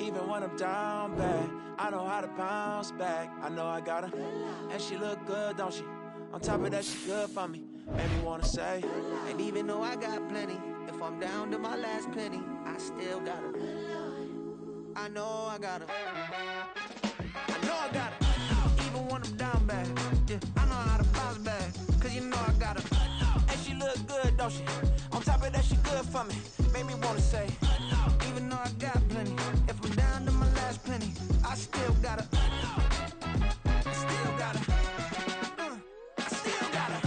Even when I'm down bad, I know how to bounce back. I know I got her, and she look good, don't she? On top of that, she good for me. Made me wanna say, and even though I got plenty, if I'm down to my last penny, I still got her. I know I got her. I know I got her. Even when I'm down bad, yeah, I know how to bounce back. Cause you know I got her. and she look good, don't she? On top of that, she good for me. Made me wanna say, Even though I got plenty, if I'm down to my last penny, I still got her. I still got her. I still got her.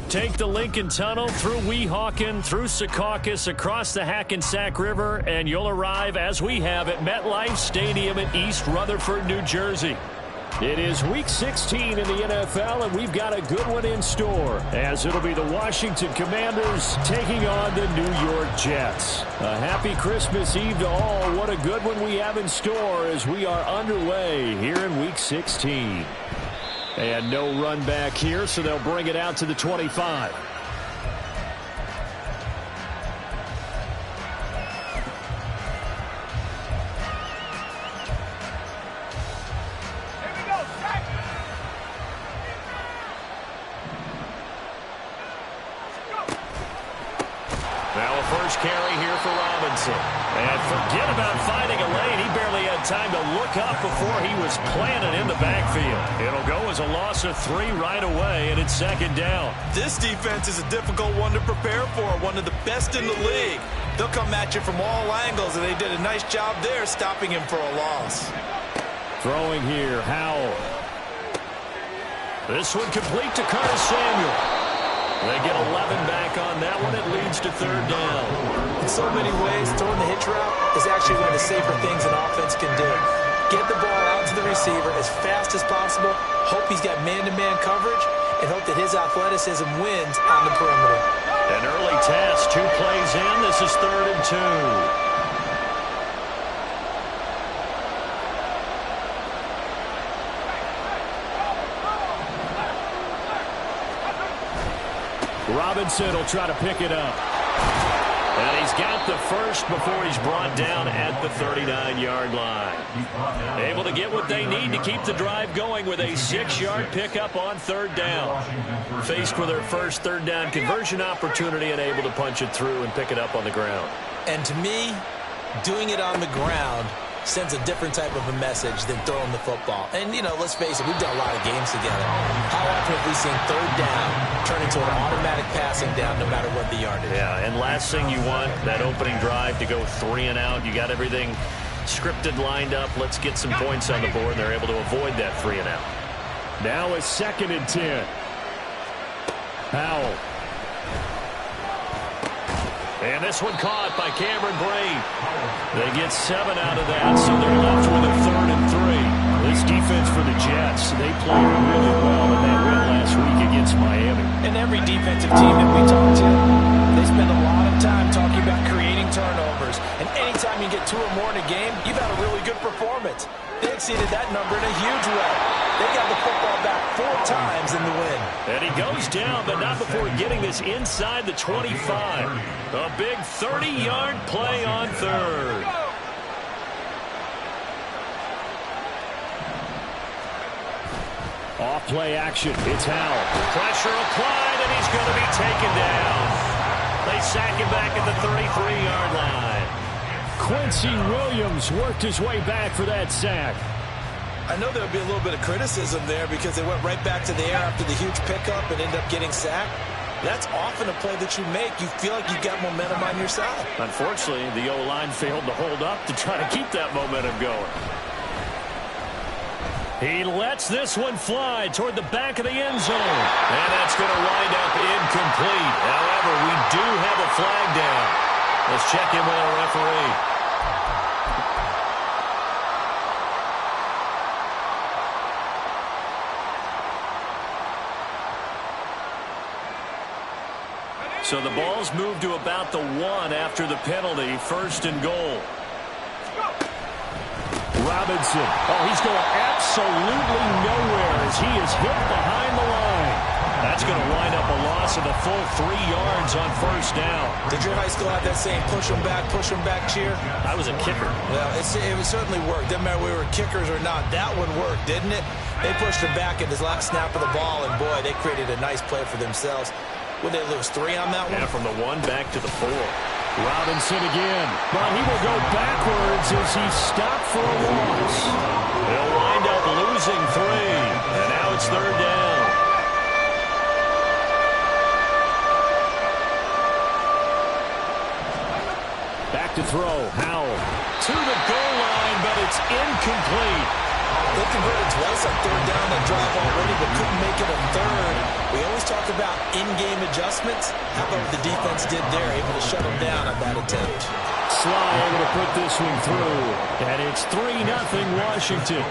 Take the Lincoln Tunnel through Weehawken, through Secaucus, across the Hackensack River, and you'll arrive, as we have, at MetLife Stadium in East Rutherford, New Jersey. It is Week 16 in the NFL, and we've got a good one in store, as it'll be the Washington Commanders taking on the New York Jets. A happy Christmas Eve to all. What a good one we have in store as we are underway here in Week 16. And no run back here, so they'll bring it out to the 25. Now a first carry here for Robinson. And forget about finding a lane. He barely had time to look up before he was planted in the backfield. It'll go as a loss of 3 right away, and it's second down. This defense is a difficult one to prepare for, one of the best in the league. They'll come at you from all angles, and they did a nice job there stopping him for a loss. Throwing here, Howell. This one complete to Curtis Samuel. They get 11 back on that one. It leads to third down. In so many ways, throwing the hitch route is actually one of the safer things an offense can do. Get the ball out to the receiver as fast as possible, hope he's got man-to-man coverage, and hope that his athleticism wins on the perimeter. An early test, 2 plays in. This is 3rd and 2. Robinson will try to pick it up. And he's got the first before he's brought down at the 39-yard line. Able to get what they need to keep the drive going with a 6-yard pickup on 3rd down. Faced with their first 3rd down conversion opportunity and able to punch it through and pick it up on the ground. And to me, doing it on the ground sends a different type of a message than throwing the football. And, you know, let's face it, we've done a lot of games together. How often have we seen 3rd down turn into an automatic passing down no matter what the yardage? Yeah, and last thing you want, that opening drive to go 3 and out. You got everything scripted, lined up. Let's get some points on the board. They're able to avoid that 3 and out. Now a 2nd and 10. Howell. And this one caught by Cameron Brate. They get 7 out of that, so they're left with a 3rd and 3. This defense for the Jets, they played really well in that win last week against Miami. And every defensive team that we talk to, they spend a lot of time talking about creating turnovers. And anytime you get 2 or more in a game, you've had a really good performance. They exceeded that number in a huge way. They got the football back 4 times in the win. And he goes down, but not before getting this inside the 25. A big 30-yard play on 3rd. Off play action. It's Howell. Pressure applied, and he's going to be taken down. They sack him back at the 33-yard line. Quincy Williams worked his way back for that sack. I know there'll be a little bit of criticism there because they went right back to the air after the huge pickup and ended up getting sacked. That's often a play that you make. You feel like you've got momentum on your side. Unfortunately, the O-line failed to hold up to try to keep that momentum going. He lets this one fly toward the back of the end zone. And that's going to wind up incomplete. However, we do have a flag down. Let's check in with our referee. So the ball's moved to about the 1 after the penalty. 1st and goal. Robinson. Oh, he's going absolutely nowhere as he is hit behind the line. That's going to wind up a loss of a full 3 yards on 1st down. Did your high school have that saying, push them back cheer? I was a kicker. Well, it certainly worked. Didn't matter whether we were kickers or not. That one worked, didn't it? They pushed him back at his last snap of the ball, and boy, they created a nice play for themselves. Would they lose 3 on that one? And from the 1 back to the 4. Robinson again. But he will go backwards as he stopped for a loss. They'll wind up losing 3. And now it's 3rd down. Back to throw. Howell to the goal line, but it's incomplete. They converted twice on 3rd down and drive already, but couldn't make it on 3rd. We always talk about in-game adjustments. How about what the defense did there, able to shut them down on that attempt. Sly able to put this one through, and it's 3-0 Washington.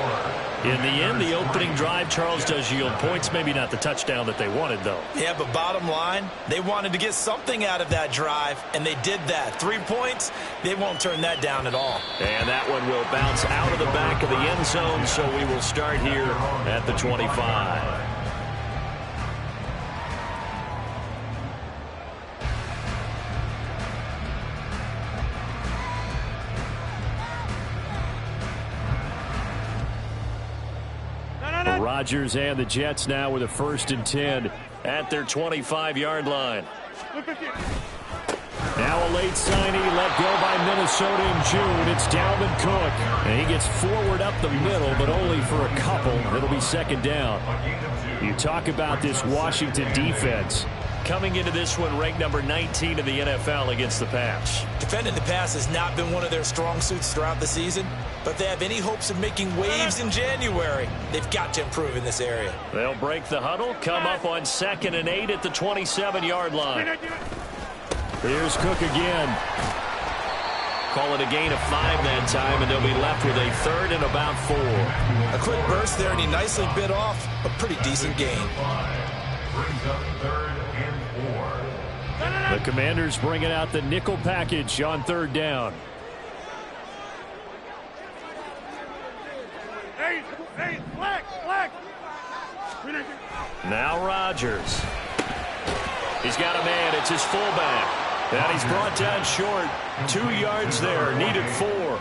In the end, the opening drive, Charles, does yield points. Maybe not the touchdown that they wanted, though. Yeah, but bottom line, they wanted to get something out of that drive, and they did that. 3 points, they won't turn that down at all. And that one will bounce out of the back of the end zone, so we will start here at the 25. Rodgers and the Jets now with a 1st and 10 at their 25-yard line. Now a late signee let go by Minnesota in June. It's Dalvin Cook. And he gets forward up the middle, but only for a couple. It'll be 2nd down. You talk about this Washington defense. Coming into this one, ranked number 19 in the NFL against the pass. Defending the pass has not been one of their strong suits throughout the season, but if they have any hopes of making waves in January, they've got to improve in this area. They'll break the huddle, come up on 2nd and 8 at the 27-yard line. Here's Cook again. Call it a gain of 5 that time, and they'll be left with a 3rd and about 4. A quick burst there, and he nicely bit off a pretty decent gain. Brings up 3rd and 4. The Commanders bringing out the nickel package on 3rd down. Now Rodgers. He's got a man. It's his fullback. And he's brought down short. 2 yards there. Needed 4.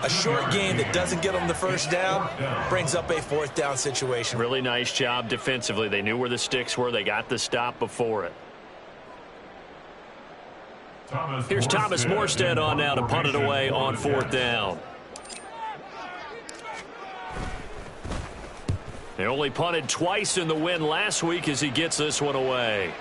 A short gain that doesn't get them the 1st down brings up a 4th down situation. Really nice job defensively. They knew where the sticks were. They got the stop before it. Here's Thomas Morstead on now to punt it away on 4th down. They only punted twice in the win last week as he gets this one away.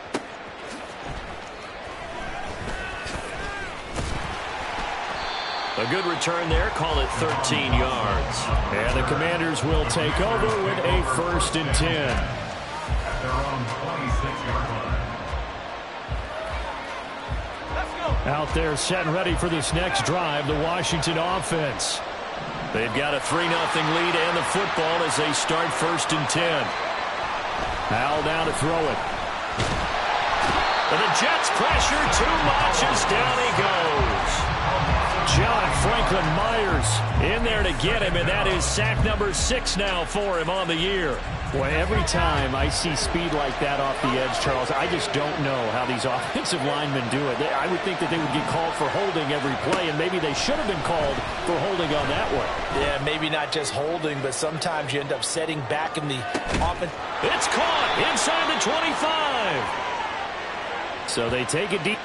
A good return there. Call it 13 yards. And the Commanders will take over with a 1st and 10. At their own 26-yard line. Out there set and ready for this next drive, the Washington offense. They've got a 3-0 lead and the football as they start 1st and 10. Howell down to throw it. And the Jets pressure too much as down he goes. John Franklin Myers in there to get him, and that is sack number 6 now for him on the year. Boy, every time I see speed like that off the edge, Charles, I just don't know how these offensive linemen do it. I would think that they would get called for holding every play, and maybe they should have been called for holding on that one. Yeah, maybe not just holding, but sometimes you end up setting back in the offense. It's caught inside the 25. So they take it deep.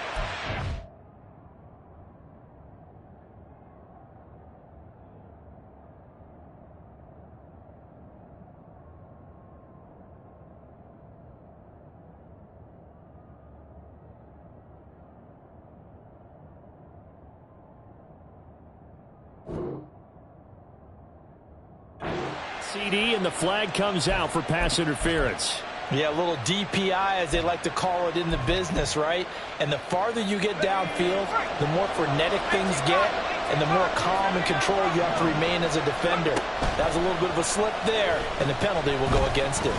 TD, and the flag comes out for pass interference. Yeah, a little DPI, as they like to call it in the business, right? And the farther you get downfield, the more frenetic things get, and the more calm and control you have to remain as a defender. That was a little bit of a slip there, and the penalty will go against him.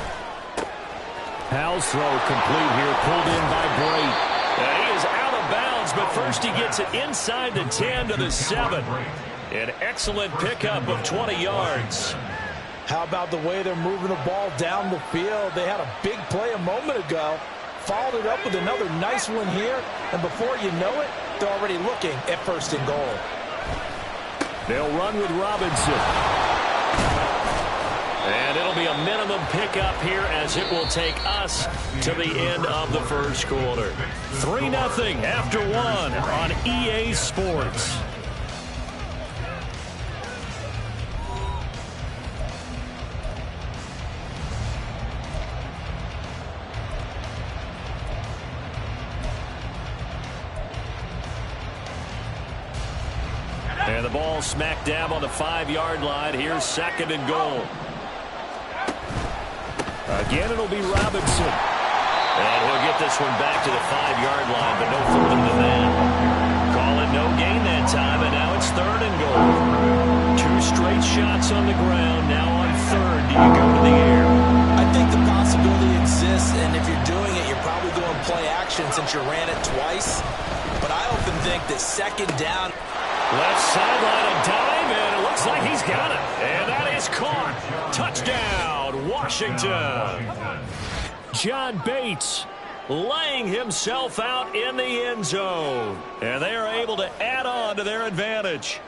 Powell's throw complete here, pulled in by Brait. And he is out of bounds, but first he gets it inside the 10 to the 7. An excellent pickup of 20 yards. How about the way they're moving the ball down the field? They had a big play a moment ago, followed it up with another nice one here, and before you know it, they're already looking at 1st and goal. They'll run with Robinson. And it'll be a minimum pickup here as it will take us to the end of the first quarter. 3-0 after 1 on EA Sports. And the ball smack dab on the 5-yard line. Here's 2nd and goal. Again, it'll be Robinson. And he'll get this one back to the 5-yard line, but no further than that. Call it no gain that time, and now it's 3rd and goal. 2 straight shots on the ground. Now on 3rd, do you go to the air? I think the possibility exists, and if you're doing it, you're probably going play action since you ran it twice. But I often think that 2nd down. Left sideline, a dive, and it looks like he's got it. And that is caught. Touchdown, Washington. John Bates laying himself out in the end zone. And they are able to add on to their advantage.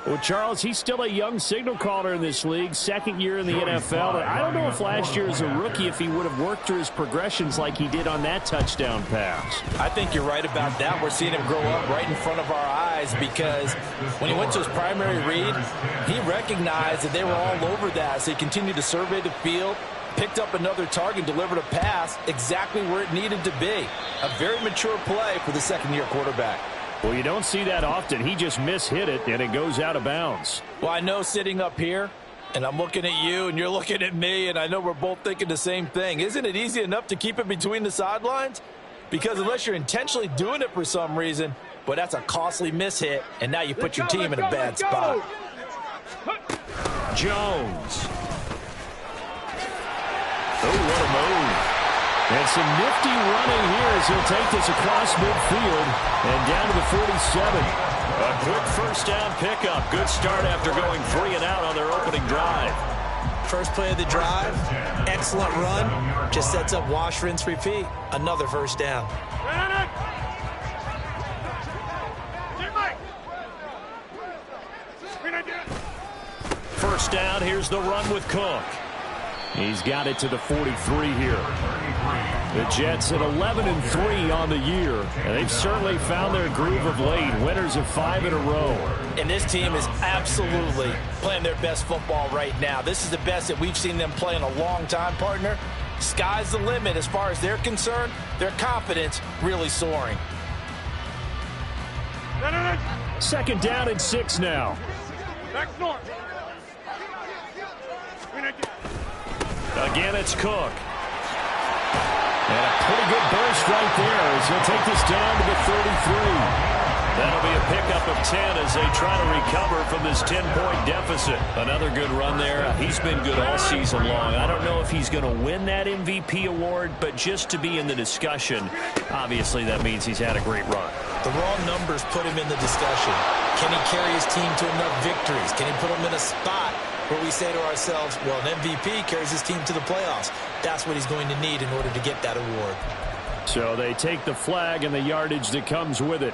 Well, Charles, he's still a young signal caller in this league, 2nd year in the NFL. I don't know if last year as a rookie if he would have worked through his progressions like he did on that touchdown pass. I think you're right about that. We're seeing him grow up right in front of our eyes because when he went to his primary read, he recognized that they were all over that. So he continued to survey the field, picked up another target, delivered a pass exactly where it needed to be. A very mature play for the 2nd-year quarterback. Well, you don't see that often. He just mishit it, and it goes out of bounds. Well, I know sitting up here, and I'm looking at you, and you're looking at me, and I know we're both thinking the same thing. Isn't it easy enough to keep it between the sidelines? Because unless you're intentionally doing it for some reason, but that's a costly mishit, and now you put your team in a bad spot. Jones. Oh, what a move. And some nifty running here as he'll take this across midfield and down to the 47. A quick 1st down pickup. Good start after going 3 and out on their opening drive. First play of the drive, excellent run. Just sets up wash, rinse, repeat. Another 1st down. First down, here's the run with Cook. He's got it to the 43 here. The Jets at 11-3 on the year, and they've certainly found their groove of late. Winners of 5 in a row. And this team is absolutely playing their best football right now. This is the best that we've seen them play in a long time, partner. Sky's the limit as far as they're concerned. Their confidence really soaring. 2nd down and 6 now. Again, it's Cook. And a pretty good burst right there as he'll take this down to the 33. That'll be a pickup of 10 as they try to recover from this 10-point deficit. Another good run there. He's been good all season long. I don't know if he's going to win that MVP award, but just to be in the discussion, obviously that means he's had a great run. The raw numbers put him in the discussion. Can he carry his team to enough victories? Can he put them in a spot where we say to ourselves, well, an MVP carries his team to the playoffs. That's what he's going to need in order to get that award. So they take the flag and the yardage that comes with it.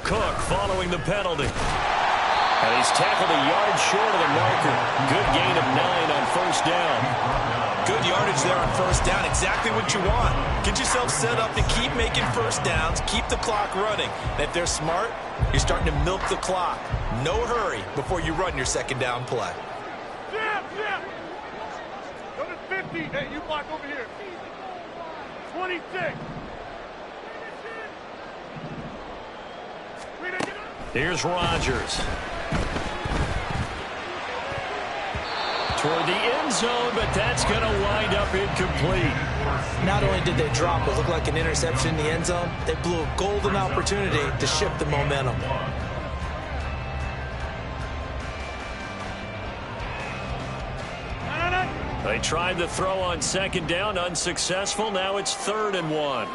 Cook following the penalty. And he's tackled a yard short of the marker. Good gain of 9 on 1st down. Good yardage there on 1st down. Exactly what you want. Get yourself set up to keep making 1st downs. Keep the clock running. And if they're smart, you're starting to milk the clock. No hurry before you run your second down play. Go to 50. Hey, you block over here. 26. Here's Rodgers. Toward the end zone, but that's going to wind up incomplete. Not only did they drop what looked like an interception in the end zone, they blew a golden opportunity to shift the momentum. They tried to throw on second down, unsuccessful. Now it's 3rd and 1.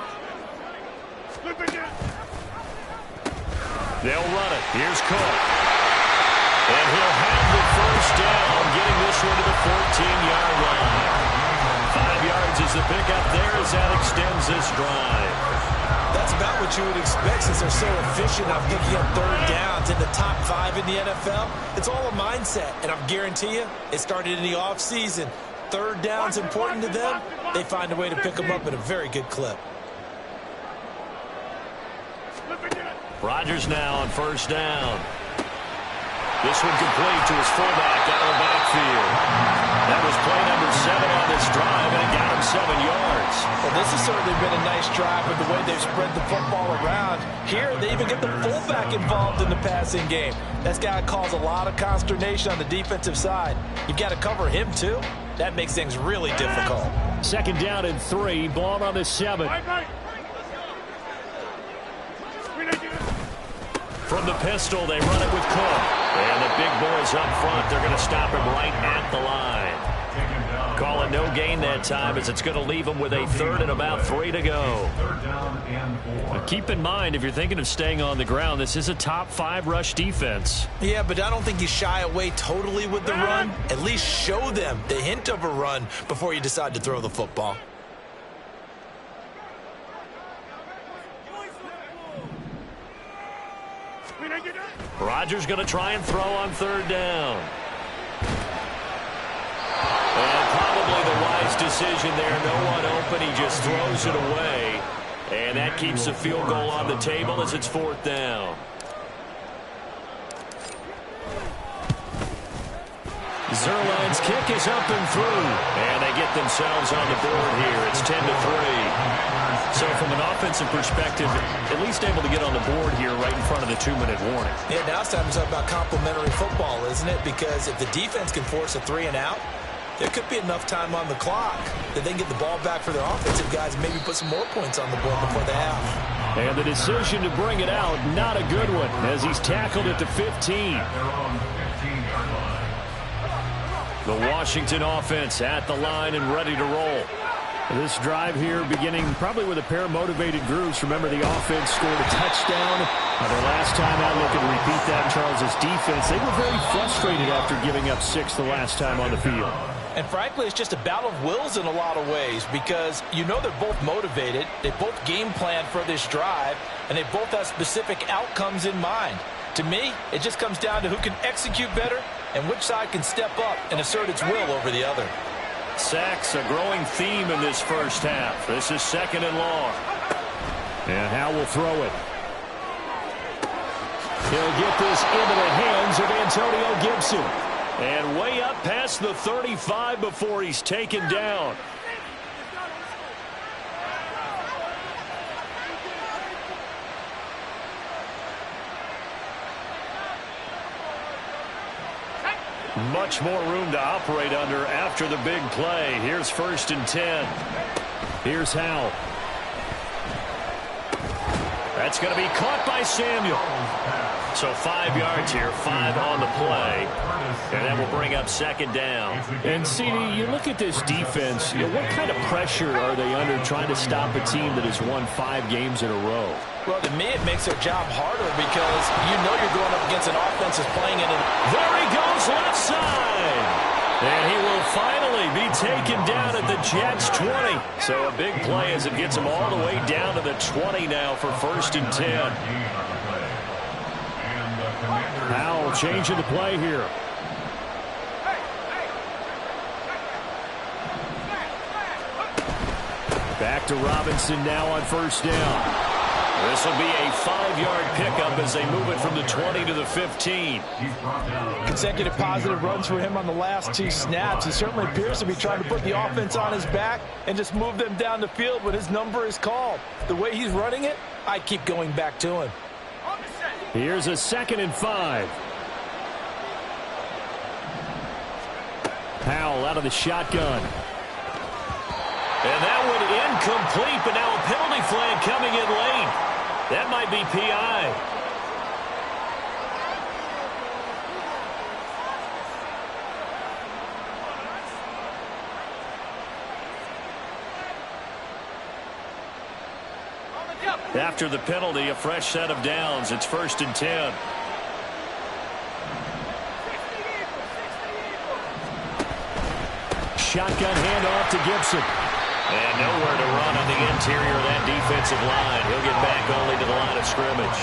They'll run it. Here's Cook. And he'll have the first down, getting this one to the 14-yard line. 5 yards is the pickup there as that extends this drive. That's about what you would expect since they're so efficient on picking up third downs in the top 5 in the NFL. It's all a mindset, and I guarantee you it started in the offseason. Third down's important to them. They find a way to pick them up at a very good clip. Rodgers now on first down. This one complete to his fullback out of the backfield. That was play number 7 on this drive, and it got him 7 yards. Well, this has certainly been a nice drive with the way they've spread the football around. Here, they even get the fullback involved in the passing game. That's got to cause a lot of consternation on the defensive side. You've got to cover him, too. That makes things really difficult. Second down and 3, ball on the 7. From the pistol, they run it with Cook. And the big boys up front, they're going to stop him right at the line. Call it no gain that time as it's going to leave him with a 3rd and about 3 to go. But keep in mind, if you're thinking of staying on the ground, this is a top 5 rush defense. Yeah, but I don't think you shy away totally with the run. At least show them the hint of a run before you decide to throw the football. Rodgers going to try and throw on 3rd down. And probably the wise decision there. No one open. He just throws it away. And that keeps the field goal on the table as it's 4th down. Zerline's kick is up and through. And they get themselves on the board here. It's 10-3. So from an offensive perspective, at least able to get on the board here right in front of the 2-minute warning. Yeah, now it's time to talk about complementary football, isn't it? Because if the defense can force a 3 and out, there could be enough time on the clock that they can get the ball back for their offensive guys and maybe put some more points on the board before the half. And the decision to bring it out, not a good one, as he's tackled at the 15. The Washington offense at the line and ready to roll. This drive here beginning probably with a pair of motivated groups. Remember, the offense scored a touchdown. Their last time out, looking to repeat that, Charles' defense. They were very frustrated after giving up 6 the last time on the field. And frankly, it's just a battle of wills in a lot of ways because you know they're both motivated. They both game plan for this drive, and they both have specific outcomes in mind. To me, it just comes down to who can execute better and which side can step up and assert its will over the other. Sacks, a growing theme in this first half. This is 2nd and long. And Howe will throw it. He'll get this into the hands of Antonio Gibson. And way up past the 35 before he's taken down. Much more room to operate under after the big play. Here's 1st and 10. Here's Howe. That's going to be caught by Samuel. So 5 yards here, 5 on the play. And that will bring up 2nd down. And, CD, you look at this defense, what kind of pressure are they under trying to stop a team that has won 5 games in a row? Well, to me, it makes their job harder because you know you're going up against an offense that's playing it in. There he goes, left side. And he will finally be taken down at the Jets' 20. So a big play as it gets him all the way down to the 20 now for 1st and 10. Now changing the play here. Back to Robinson now on 1st down. This will be a 5-yard pickup as they move it from the 20 to the 15. Consecutive positive runs for him on the last 2 snaps. He certainly appears to be trying to put the offense on his back and just move them down the field when his number is called. The way he's running it, I keep going back to him. Here's a 2nd and 5. Powell out of the shotgun. And that one incomplete, but now a penalty flag coming in late. That might be PI. After the penalty, a fresh set of downs. It's 1st and 10. Shotgun handoff to Gibson. And nowhere to run on the interior of that defensive line. He'll get back only to the line of scrimmage.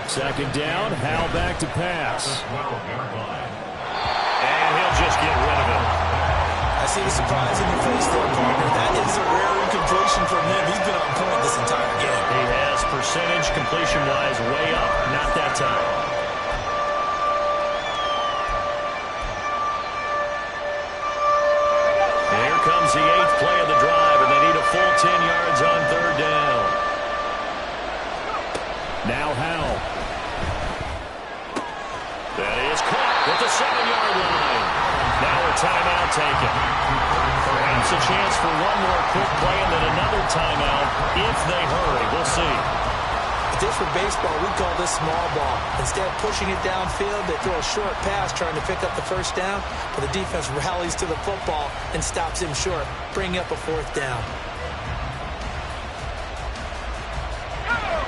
2nd down, Howell back to pass. And he'll just get rid of it. I see the surprise in your face there, partner. That is a rare incompletion from him. He's been on point this entire game. He has percentage completion-wise way up. Not that time. Here comes the 8th play of the drive, and they need a full 10 yards on 3rd down. Now Howell. That is caught at the 7-yard line. Now a timeout taken. Perhaps a chance for one more quick play and then another timeout if they hurry. We'll see. If this were baseball, we call this small ball. Instead of pushing it downfield, they throw a short pass trying to pick up the 1st down, but the defense rallies to the football and stops him short, bringing up a 4th down.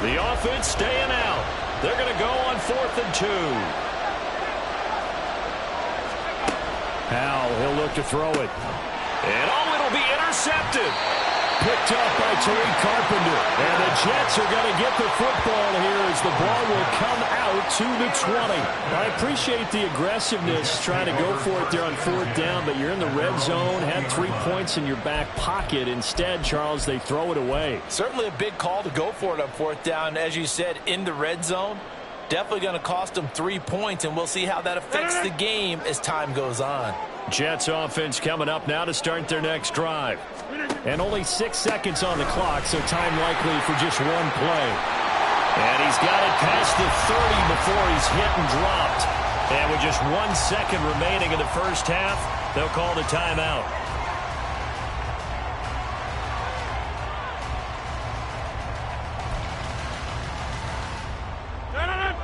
The offense staying out. They're going to go on 4th and 2. Howell, he'll look to throw it. And it'll be intercepted. Picked up by Tariq Carpenter. And the Jets are going to get the football here as the ball will come out to the 20. I appreciate the aggressiveness trying to go for it there on 4th down, but you're in the red zone, had 3 points in your back pocket. Instead, Charles, they throw it away. Certainly a big call to go for it on 4th down. As you said, in the red zone. Definitely going to cost them 3 points, and we'll see how that affects the game as time goes on. Jets offense coming up now to start their next drive. And only 6 seconds on the clock, so time likely for just one play. And he's got it past the 30 before he's hit and dropped. And with just 1 second remaining in the first half, they'll call the timeout.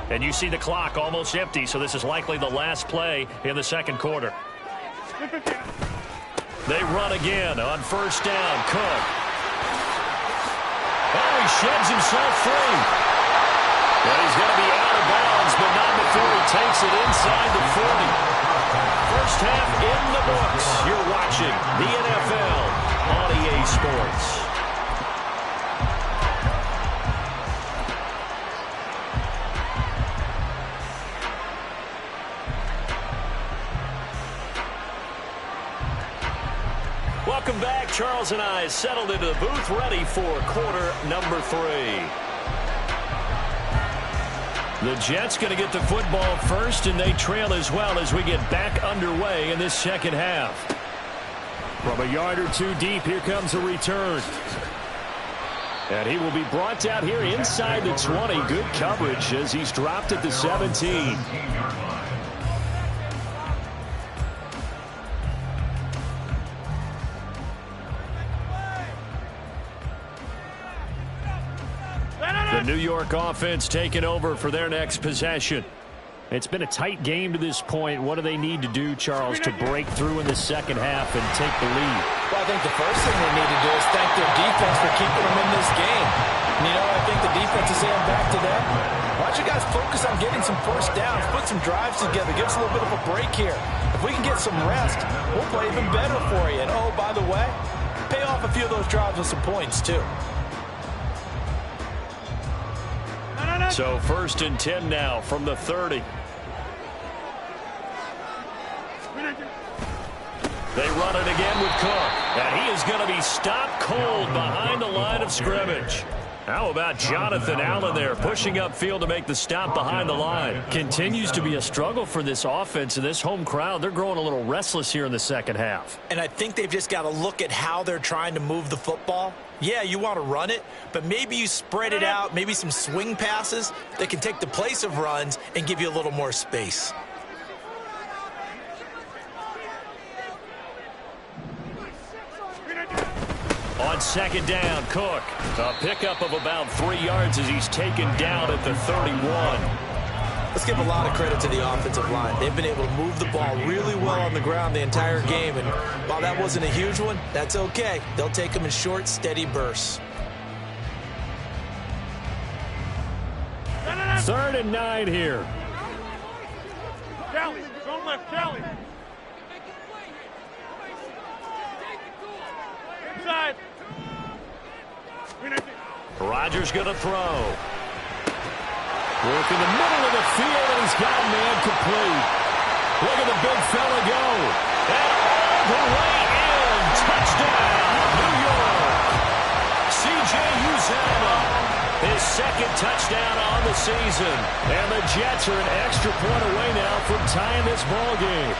And you see the clock almost empty, so this is likely the last play in the 2nd quarter. They run again on 1st down. Cook. Oh, he sheds himself free. And he's going to be out of bounds, but not before he takes it inside the 40. First half in the books. You're watching the NFL on EA Sports. Welcome back. Charles and I settled into the booth, ready for quarter number 3. The Jets going to get the football first, and they trail as well as we get back underway in this 2nd half. From a yard or 2 deep, here comes a return. And he will be brought down here inside the 20. Good coverage as he's dropped at the 17. The New York offense taking over for their next possession. It's been a tight game to this point. What do they need to do, Charles, to break through in the 2nd half and take the lead? Well, I think the first thing they need to do is thank their defense for keeping them in this game. And, you know, I think the defense is saying back to them, why don't you guys focus on getting some 1st downs, put some drives together, give us a little bit of a break here. If we can get some rest, we'll play even better for you. And, oh, by the way, pay off a few of those drives with some points, too. So 1st and 10 now from the 30. They run it again with Cook. And he is going to be stopped cold behind the line of scrimmage. How about Jonathan Allen there, pushing upfield to make the stop behind the line. Continues to be a struggle for this offense and this home crowd. They're growing a little restless here in the second half. And I think they've just got to look at how they're trying to move the football. Yeah, you want to run it, but maybe you spread it out, maybe some swing passes that can take the place of runs and give you a little more space. On second down, Cook. A pickup of about 3 yards as he's taken down at the 31. Let's give a lot of credit to the offensive line. They've been able to move the ball really well on the ground the entire game. And while that wasn't a huge one, that's okay. They'll take them in short, steady bursts. 3rd and 9 here. Callie, go left, Callie. Inside. Rodgers going to throw. Work in the middle of the field, and he's got a man complete. Look at the big fella go. And all the way in. Touchdown, New York. C.J. Uzomah, his 2nd touchdown on the season. And the Jets are an extra point away now from tying this ball game.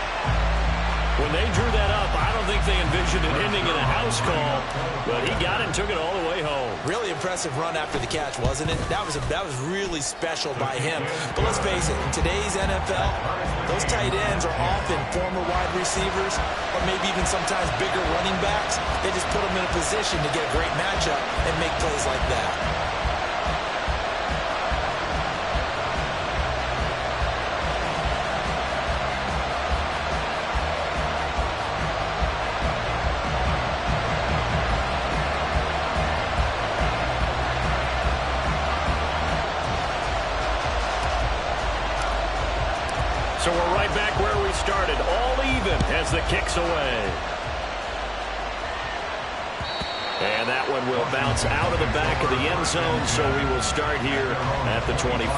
When they drew that up, I don't think they envisioned it ending in a house call, but he got it and took it all the way home. Really impressive run after the catch, wasn't it? That was really special by him. But let's face it, in today's NFL, those tight ends are often former wide receivers or maybe even sometimes bigger running backs. They just put them in a position to get a great matchup and make plays like that. So we're right back where we started, all even as the kick's away. And that one will bounce out of the back of the end zone, so we will start here at the 25.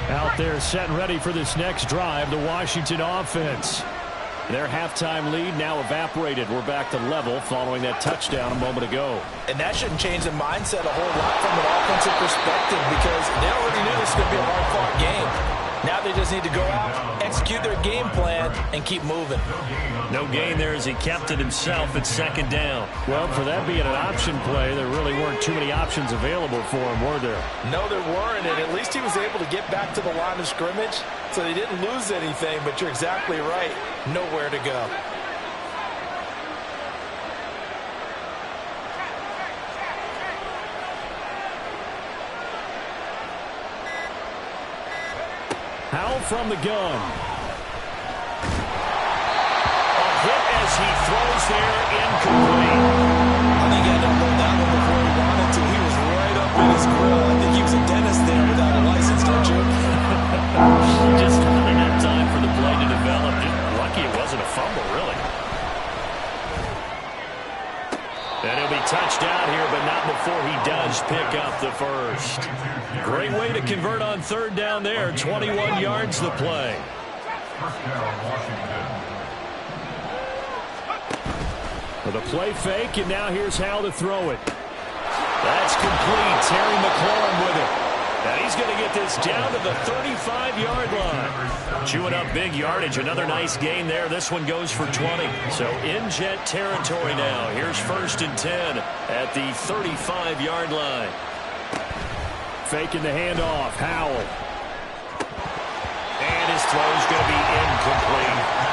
Out there set and ready for this next drive, the Washington offense. Their halftime lead now evaporated. We're back to level following that touchdown a moment ago. And that shouldn't change the mindset a whole lot from an offensive perspective because they already knew this was going to be a hard-fought game. Now they just need to go out, execute their game plan, and keep moving. No gain there as he kept it himself at 2nd down. Well, for that being an option play, there really weren't too many options available for him, were there? No, there weren't, and at least he was able to get back to the line of scrimmage, so they didn't lose anything, but you're exactly right. Nowhere to go. Howell from the gun. A hit as he throws there, incomplete. I think he had to hold that one before he wanted to. He was right up in his grill. I think he was a dentist there without a license, don't you? Just not enough time for the play to develop. Just lucky it wasn't a fumble, really. And he'll be touched down here, but not before he does pick up the first. Great way to convert on 3rd down there. 21 yards the play. With a play fake, and now here's how to throw it. That's complete. Terry McLaurin with it. And he's going to get this down to the 35-yard line. Chewing up big yardage. Another nice gain there. This one goes for 20. So in Jet territory now. Here's 1st and 10 at the 35-yard line. Faking the handoff. Howell. And his throw's going to be incomplete.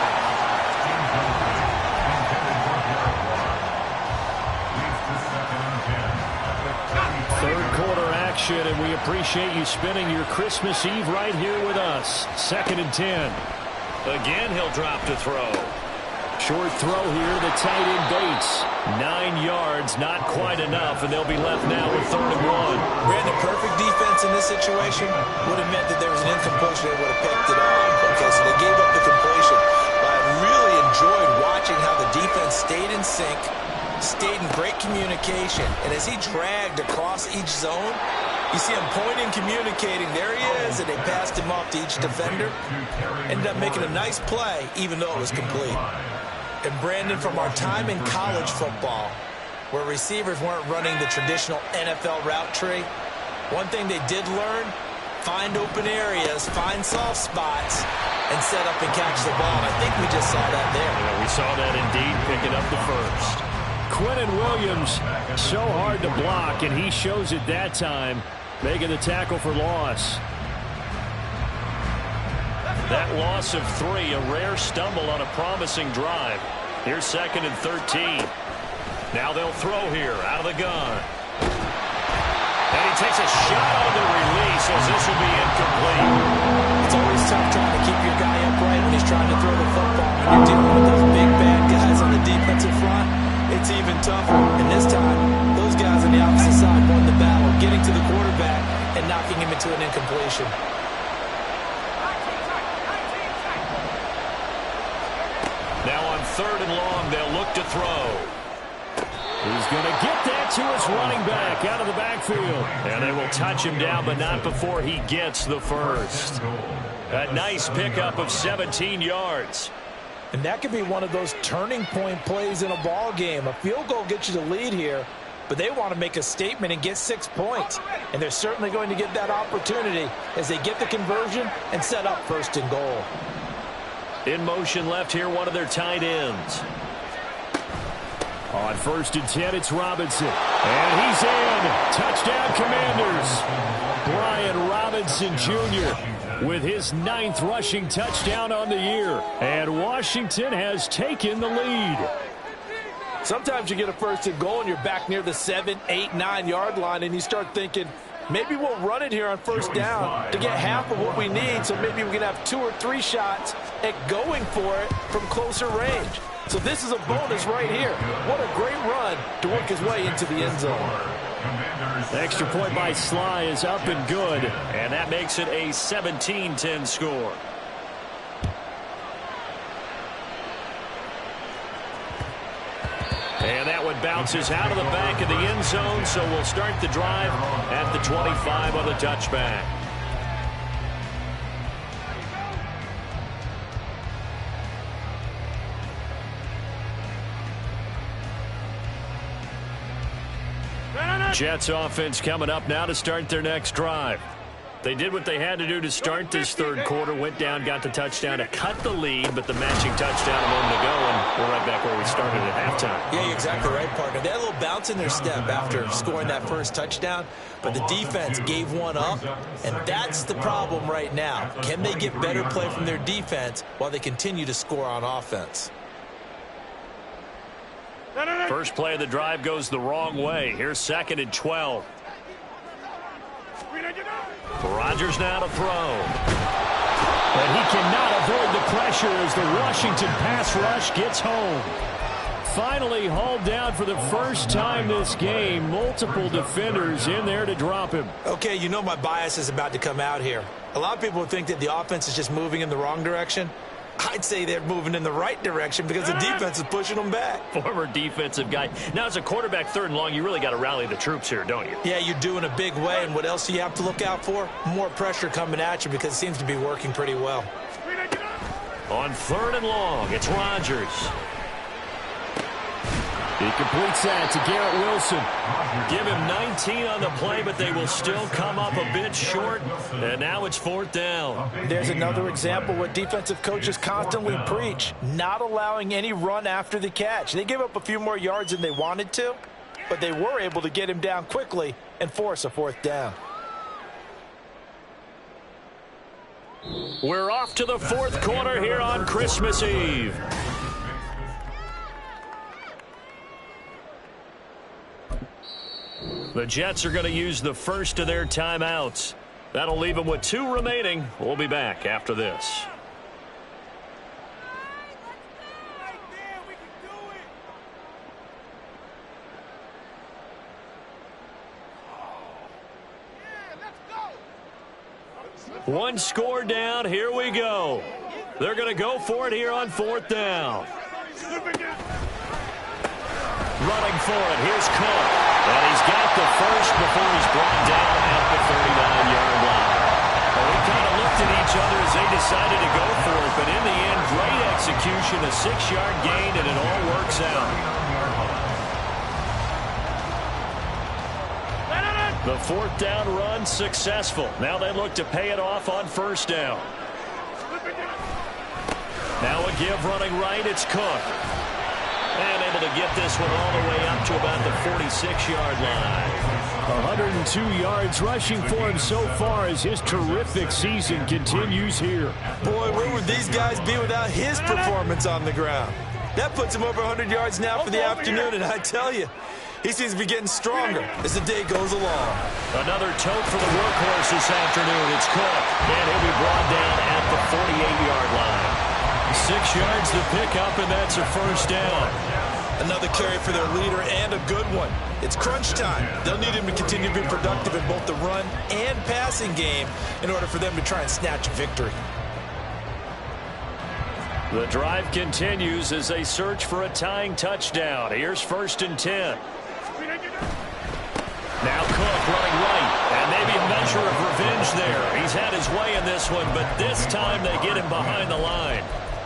And we appreciate you spending your Christmas Eve right here with us. 2nd and 10. Again, he'll drop to throw. Short throw here to the tight end Bates. 9 yards, not quite enough, and they'll be left now with 3rd and 1. Brandon, perfect defense in this situation would have meant that there was an incompletion. They would have picked it off. Okay, so they gave up the completion. But I really enjoyed watching how the defense stayed in sync, stayed in great communication. And as he dragged across each zone, you see him pointing, communicating. There he is, and they passed him off to each defender. Ended up making a nice play, even though it was complete. And Brandon, from our time in college football, where receivers weren't running the traditional NFL route tree, one thing they did learn, find open areas, find soft spots, and set up and catch the ball. And I think we just saw that there. Yeah, we saw that indeed, picking up the first. Quinnen Williams, so hard to block, and he shows it that time, making the tackle for loss. That loss of 3, a rare stumble on a promising drive. Here's 2nd and 13. Now they'll throw here, out of the gun. And he takes a shot on the release as this will be incomplete. It's always tough trying to keep your guy upright when he's trying to throw the football. When you're dealing with those big, bad guys on the defensive front, it's even tougher. And this time, those guys on the opposite side won the battle, getting to the quarterback and knocking him into an incompletion. Now on 3rd and long, they'll look to throw. He's going to get that to his running back out of the backfield. And they will touch him down, but not before he gets the first. A nice pickup of 17 yards. And that could be one of those turning point plays in a ball game. A field goal gets you the lead here, but they want to make a statement and get 6 points. And they're certainly going to get that opportunity as they get the conversion and set up 1st and goal. In motion left here, one of their tight ends. On 1st and 10, it's Robinson. And he's in. Touchdown, Commanders. Brian Robinson Jr. with his 9th rushing touchdown on the year. And Washington has taken the lead. Sometimes you get a 1st and goal and you're back near the 7, 8, 9-yard line, and you start thinking, maybe we'll run it here on 1st down to get half of what we need, so maybe we can have 2 or 3 shots at going for it from closer range. So this is a bonus right here. What a great run to work his way into the end zone. The extra point by Sly is up and good, and that makes it a 17-10 score. And that one bounces out of the back of the end zone, so we'll start the drive at the 25 on the touchback. Jets offense coming up now to start their next drive. They did what they had to do to start this 3rd quarter, went down, got the touchdown to cut the lead, but the matching touchdown a moment ago, and we're right back where we started at halftime. Yeah, you're exactly right, partner. They had a little bounce in their step after scoring that 1st touchdown, but the defense gave one up, and that's the problem right now. Can they get better play from their defense while they continue to score on offense? First play of the drive goes the wrong way. Here's 2nd and 12. Rodgers now to throw. And he cannot avoid the pressure as the Washington pass rush gets home. Finally hauled down for the first time this game. Multiple defenders in there to drop him. Okay, you know my bias is about to come out here. A lot of people think that the offense is just moving in the wrong direction. I'd say they're moving in the right direction because the defense is pushing them back. Former defensive guy. Now, as a quarterback 3rd and long, you really got to rally the troops here, don't you? Yeah, you do in a big way. And what else do you have to look out for? More pressure coming at you because it seems to be working pretty well. On 3rd and long, it's Rodgers. He completes that to Garrett Wilson. Give him 19 on the play, but they will still come up a bit short. And now it's 4th down. There's another example what defensive coaches constantly preach, not allowing any run after the catch. They gave up a few more yards than they wanted to, but they were able to get him down quickly and force a 4th down. We're off to the 4th quarter here on Christmas Eve. The Jets are going to use the first of their timeouts. That'll leave them with 2 remaining. We'll be back after this. One score down. Here we go. They're going to go for it here on 4th down. Running for it. Here's Cook. And he's got the first before he's brought down at the 39-yard line. Well, we kind of looked at each other as they decided to go for it, but in the end, great execution, a 6-yard gain, and it all works out. The 4th down run successful. Now they look to pay it off on 1st down. Now a give running right. It's Cook. And able to get this one all the way up to about the 46-yard line. 102 yards rushing for him so far as his terrific season continues here. Boy, where would these guys be without his performance on the ground? That puts him over 100 yards now for the afternoon, and I tell you, he seems to be getting stronger as the day goes along. Another tote for the workhorse this afternoon. It's Cook. And he'll be brought down at the 48-yard line. 6 yards to pick up, and that's a 1st down. Another carry for their leader, and a good one. It's crunch time. They'll need him to continue to be productive in both the run and passing game in order for them to try and snatch a victory. The drive continues as they search for a tying touchdown. Here's 1st and 10. Now Cook running right, and maybe a measure of revenge there. He's had his way in this one, but this time they get him behind the line.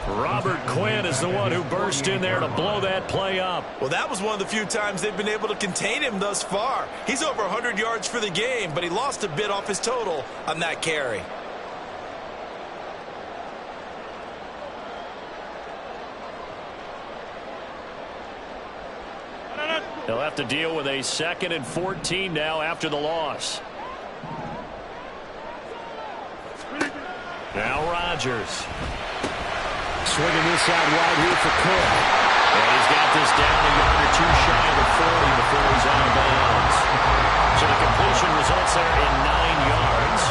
Robert Quinn is the one who burst in there to blow that play up. Well, that was one of the few times they've been able to contain him thus far. He's over 100 yards for the game, but he lost a bit off his total on that carry. They'll have to deal with a 2nd and 14 now after the loss. Now Rodgers. Swinging this out wide here for Cook. And he's got this down a yard or two shy of the 40 before he's out of bounds. So the completion results there in 9 yards.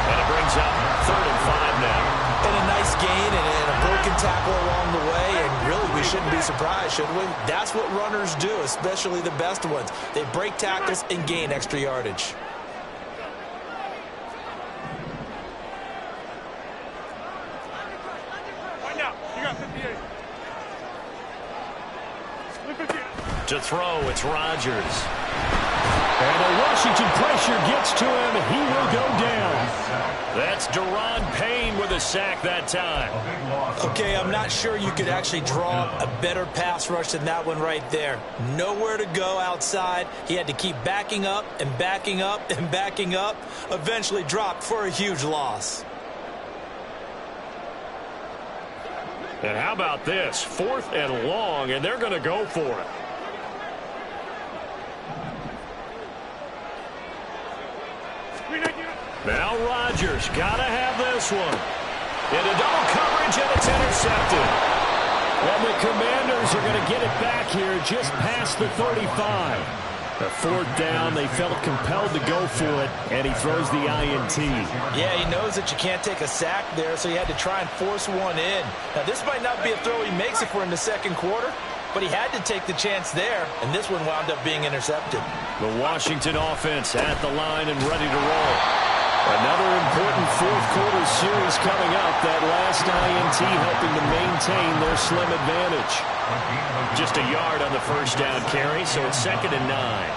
And it brings up 3rd and 5 now. And a nice gain and a broken tackle along the way. And really, we shouldn't be surprised, should we? That's what runners do, especially the best ones. They break tackles and gain extra yardage. To throw, it's Rodgers. And the Washington pressure gets to him, and he will go down. That's Daron Payne with a sack that time. Okay, I'm not sure you could actually draw a better pass rush than that one right there. Nowhere to go outside. He had to keep backing up and backing up and backing up. Eventually dropped for a huge loss. And how about this? 4th and long, and they're going to go for it. Now Rodgers got to have this one. Into double coverage, and it's intercepted. And the Commanders are going to get it back here just past the 35. The 4th down, they felt compelled to go for it, and he throws the INT. Yeah, he knows that you can't take a sack there, so he had to try and force one in. Now, this might not be a throw he makes if we're in the 2nd quarter, but he had to take the chance there, and this one wound up being intercepted. The Washington offense at the line and ready to roll. Another important 4th quarter series coming up. That last INT helping to maintain their slim advantage. Just a yard on the 1st down carry, so it's 2nd and 9.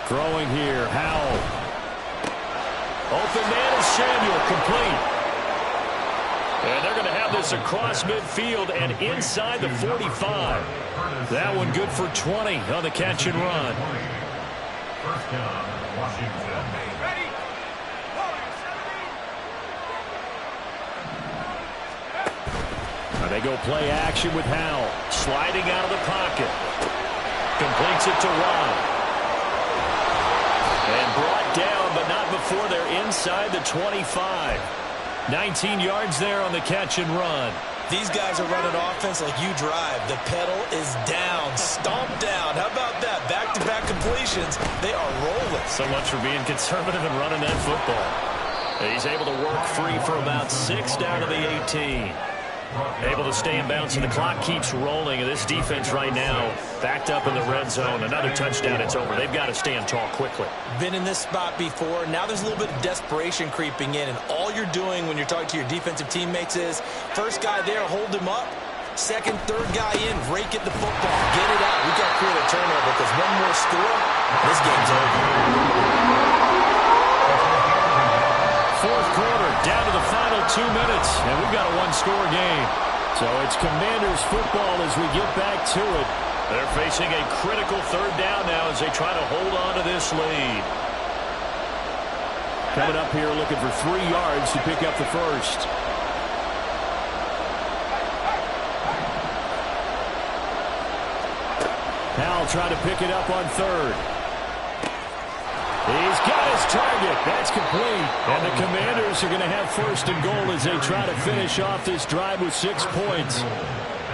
Throwing here, Howell. Open man is Samuel, complete. And they're going to have this across midfield and inside the 45. That one good for 20 on the catch and run. 1st down, Washington. Ready? They go play action with Howell. Sliding out of the pocket. Completes it to Ron. And brought down, but not before they're inside the 25. 19 yards there on the catch and run. These guys are running offense like you drive. The pedal is down, stomped down. How about that? Back-to-back completions. They are rolling. So much for being conservative and running that football. He's able to work free for about 6 down to the 18. Able to stay in bounds, and the clock keeps rolling. And this defense right now, backed up in the red zone. Another touchdown, it's over. They've got to stand tall quickly. Been in this spot before. Now there's a little bit of desperation creeping in. And all you're doing when you're talking to your defensive teammates is, first guy there, hold him up. Second, third guy in, rake at the football. Get it out. We've got to create a turnover because one more score, this game's over. Fourth quarter, down to the final 2 minutes, and we've got a one-score game. So it's Commanders football as we get back to it. They're facing a critical third down now as they try to hold on to this lead. Coming up here looking for 3 yards to pick up the first. Powell trying to pick it up on third. He's got his target. That's complete. And the Commanders are going to have first and goal as they try to finish off this drive with 6 points.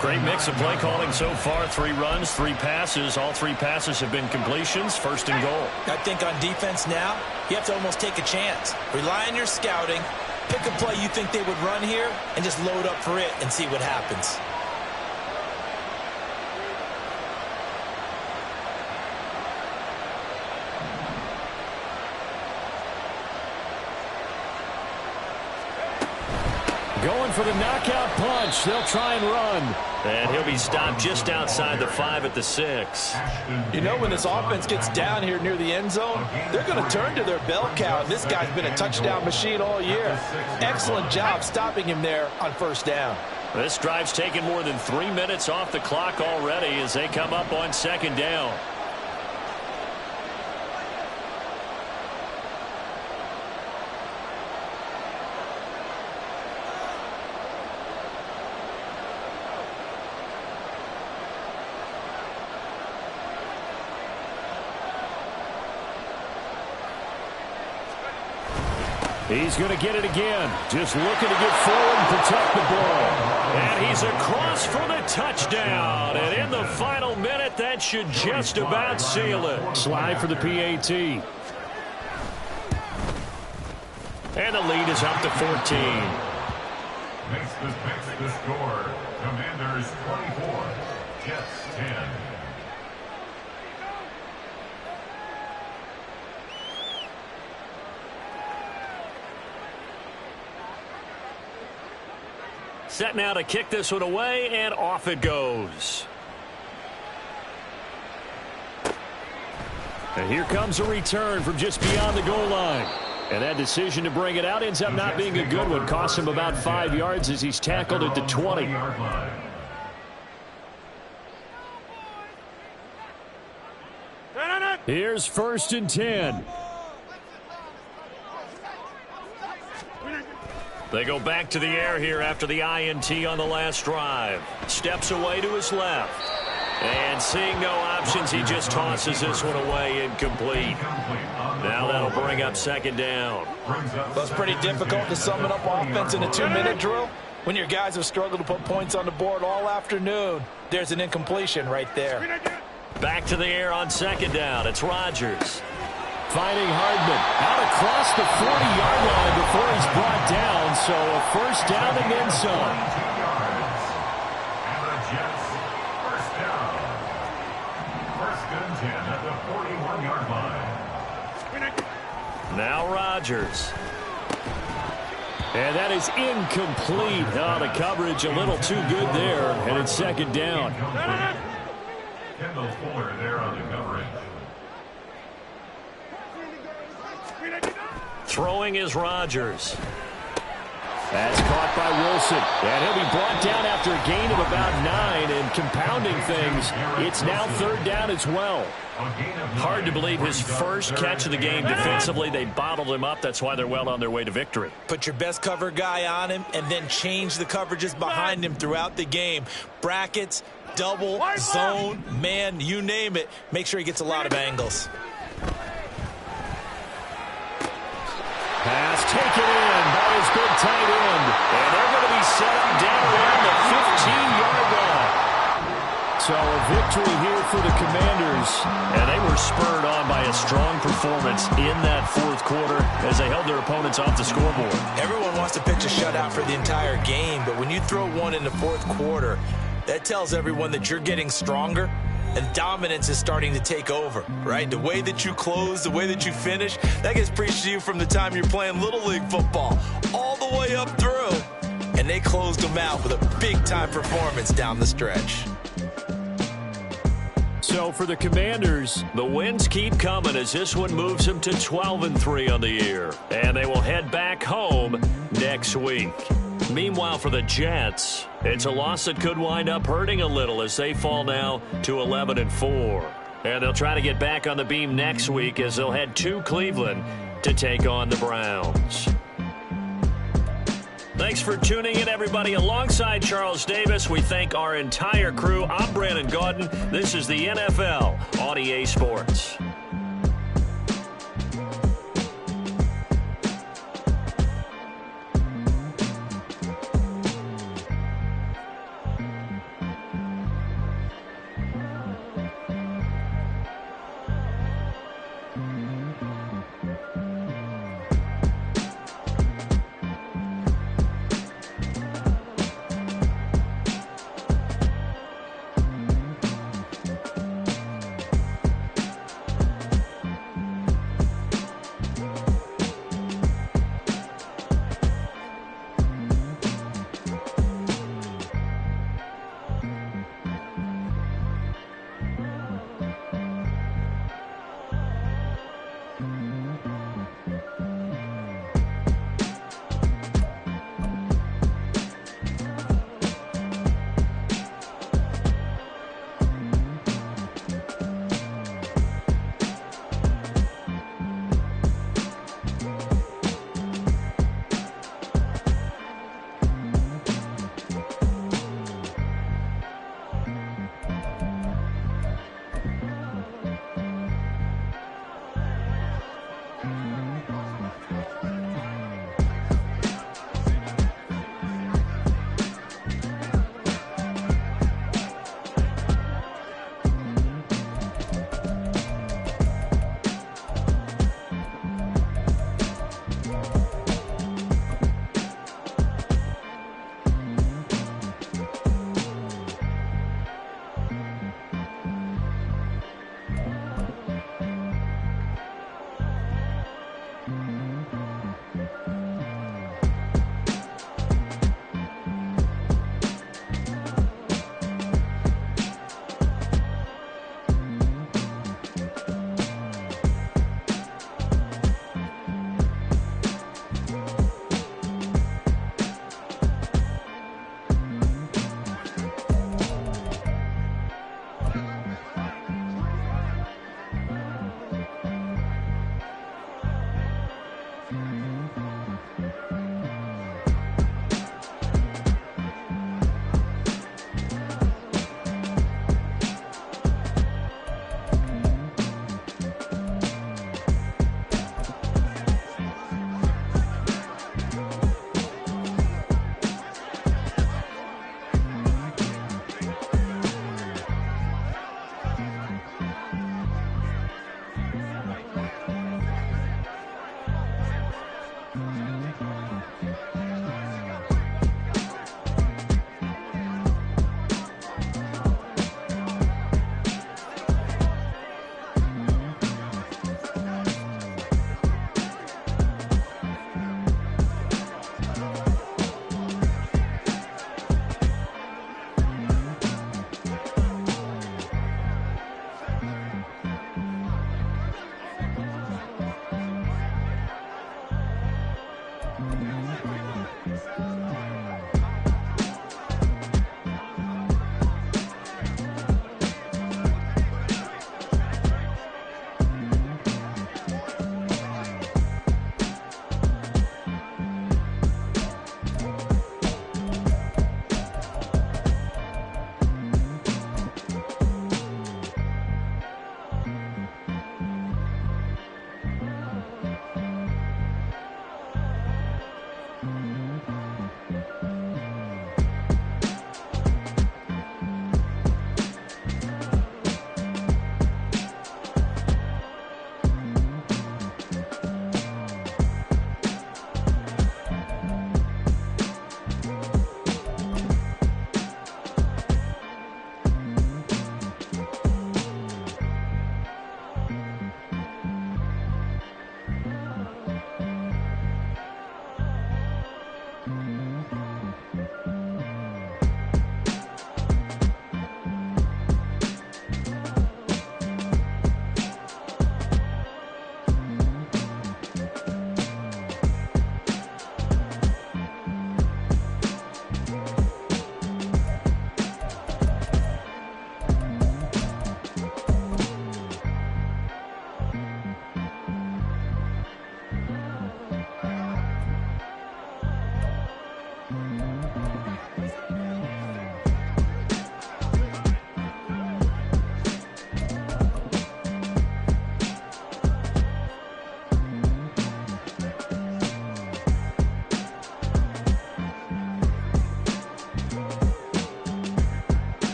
Great mix of play calling so far. 3 runs, 3 passes. All 3 passes have been completions. First and goal. I think on defense now, you have to almost take a chance. Rely on your scouting. Pick a play you think they would run here and just load up for it and see what happens. Going for the knockout punch. They'll try and run. And he'll be stopped just outside the 5 at the 6. You know, when this offense gets down here near the end zone, they're going to turn to their bell cow. This guy's been a touchdown machine all year. Excellent job stopping him there on first down. This drive's taken more than 3 minutes off the clock already as they come up on second down. He's going to get it again. Just looking to get forward and protect the ball. And he's across for the touchdown. And in the final minute, that should just about seal it. Slide for the PAT. And the lead is up to 14. Makes the score. Commanders 24, Jets 10. Set now to kick this one away, and off it goes. And here comes a return from just beyond the goal line. And that decision to bring it out ends up not being a good one. Costs him about 5 yards as he's tackled at the 20. Here's 1st and 10. They go back to the air here after the INT on the last drive. Steps away to his left. And seeing no options, he just tosses this one away incomplete. Now that'll bring up second down. Well, it's pretty difficult to sum it up offense in a 2-minute drill. When your guys have struggled to put points on the board all afternoon, there's an incompletion right there. Back to the air on second down. It's Rodgers. Finding Hardman out across the 40-yard line before he's brought down. So a first down and then some. And the Jets, first down. 1st and 10 at the 41-yard line. Now Rodgers. And that is incomplete. Oh, the coverage a little too good there. And it's second down. Kendall Fuller there on the coverage. Throwing is Rodgers. That's caught by Wilson. And he'll be brought down after a gain of about 9. And compounding things, it's now third down as well. Hard to believe his first catch of the game defensively. They bottled him up. That's why they're well on their way to victory. Put your best cover guy on him and then change the coverages behind him throughout the game. Brackets, double, zone, man, you name it. Make sure he gets a lot of angles. Pass taken in by his big tight end. And they're going to be set up down around the 15-yard line. So a victory here for the Commanders. And they were spurred on by a strong performance in that fourth quarter as they held their opponents off the scoreboard. Everyone wants to pitch a shutout for the entire game, but when you throw one in the fourth quarter, that tells everyone that you're getting stronger and dominance is starting to take over, right? The way that you close, the way that you finish, that gets preached to you from the time you're playing Little League football all the way up through. And they closed them out with a big-time performance down the stretch. So for the Commanders, the wins keep coming as this one moves them to 12-3 on the year. And they will head back home next week. Meanwhile, for the Jets, it's a loss that could wind up hurting a little as they fall now to 11-4. And they'll try to get back on the beam next week as they'll head to Cleveland to take on the Browns. Thanks for tuning in, everybody. Alongside Charles Davis, we thank our entire crew. I'm Brandon Gaudin. This is the NFL on EA Sports.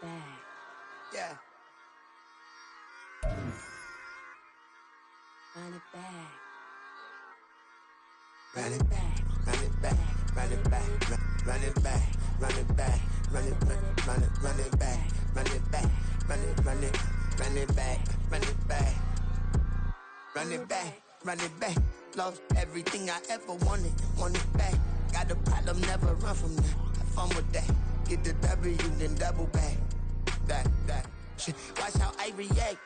back. Yeah. Run it back. Run it back, run it back, run it back, run it back, run it back, run it back, run it back, run it back, run it back, run it back, run it back, run it back. Lost everything I ever wanted it back. Got a problem, never run from that. Have fun with that. Get the W, then double back. That. Shit. Watch how I react.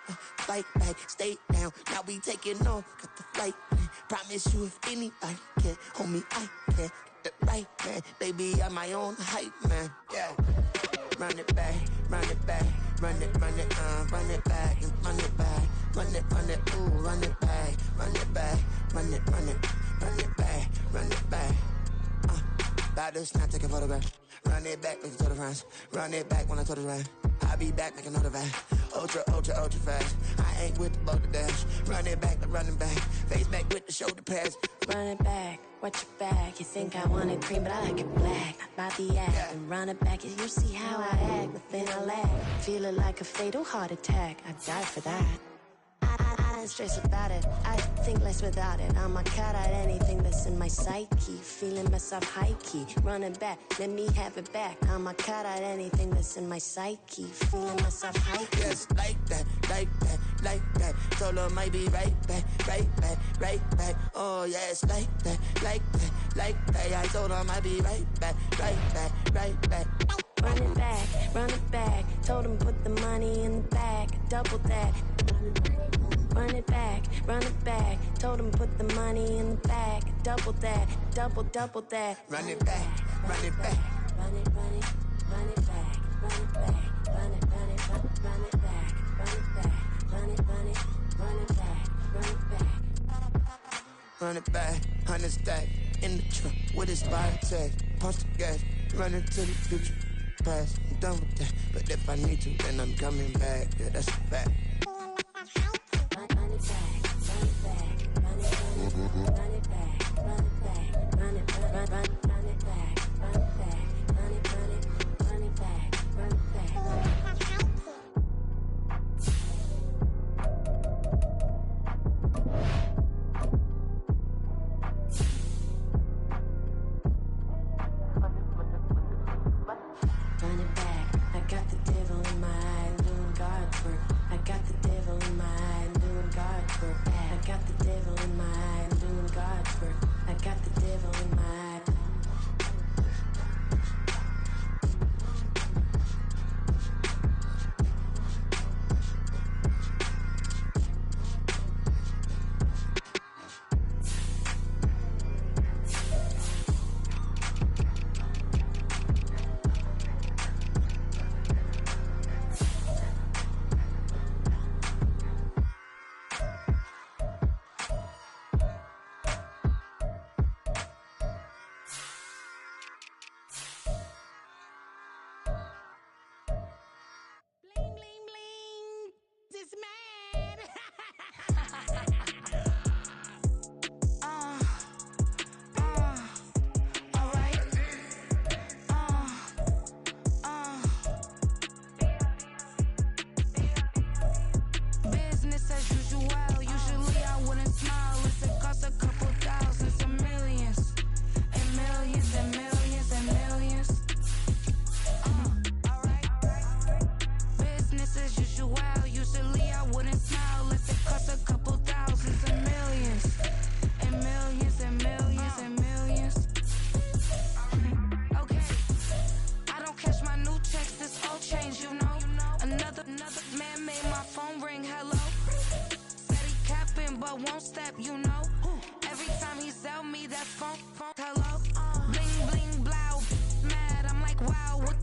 Fight back, stay down. Now we taking off. Got the flight plan. Promise you if anybody can, homie, I can. Get the right man. Baby, I'm my own hype man. Yeah. Run it back, run it back, run it back, and run it back, run it, ooh, run it back, run it back, run it back, run it back. About to snap, take a photograph. Run it back, make it to the friends. Run it back when I told it right. I'll be back, make another van. Ultra fast. I ain't with the boat to dash. Run it back, running back. Face back with the shoulder pads. Run it back, watch your back. You think I want it cream, but I like it black. Not by the act. And run it back, you see how I act. Within I lag. Feel it like a fatal heart attack. I'd die for that. I don't stress about it. I think less without it. I'ma cut out anything that's in my psyche. Feeling myself high key. Running back, let me have it back. I'ma cut out anything that's in my psyche. Feeling myself high key. Yes, like that. Told her might be right back. Oh yes, like that. I told her might be right back. Run it back. Told him put the money in the bag. Double that. Run it back. Told him put the money in the bag. Double that. Double that. Run it back. Run it back. Run it back. Run it back. Run it back. Run it back. Run it back. Run it back, 100 stack in the truck with his fire tag. Punch the gas, run into the future. Past, I'm done with that. But if I need to, then I'm coming back. Yeah, that's a fact. Run it back, run it back, run it back, run it back, run it back, run it back, run it back, run it back, run it back, run it back, run it back. Run it back, I got the devil in my eye, doing God's work. I got the devil in my eye, doing God's work. I got the devil in my eye, doing God's work. I got the devil in my eye. Bling, bling, bling. This man. All right. Business as usual. Usually I wouldn't smile. It costs a couple thousands and millions. And millions and millions and millions. Business as usual. Usually I wouldn't smile unless it costs a couple thousands and millions. And millions and millions and millions. Okay. I don't cash my new checks, this old change, you know. Another man made my phone ring, hello. Said he capping but won't step, you know. Every time he sell me that phone, hello. Bling, bling, blow. Mad, I'm like, wow, what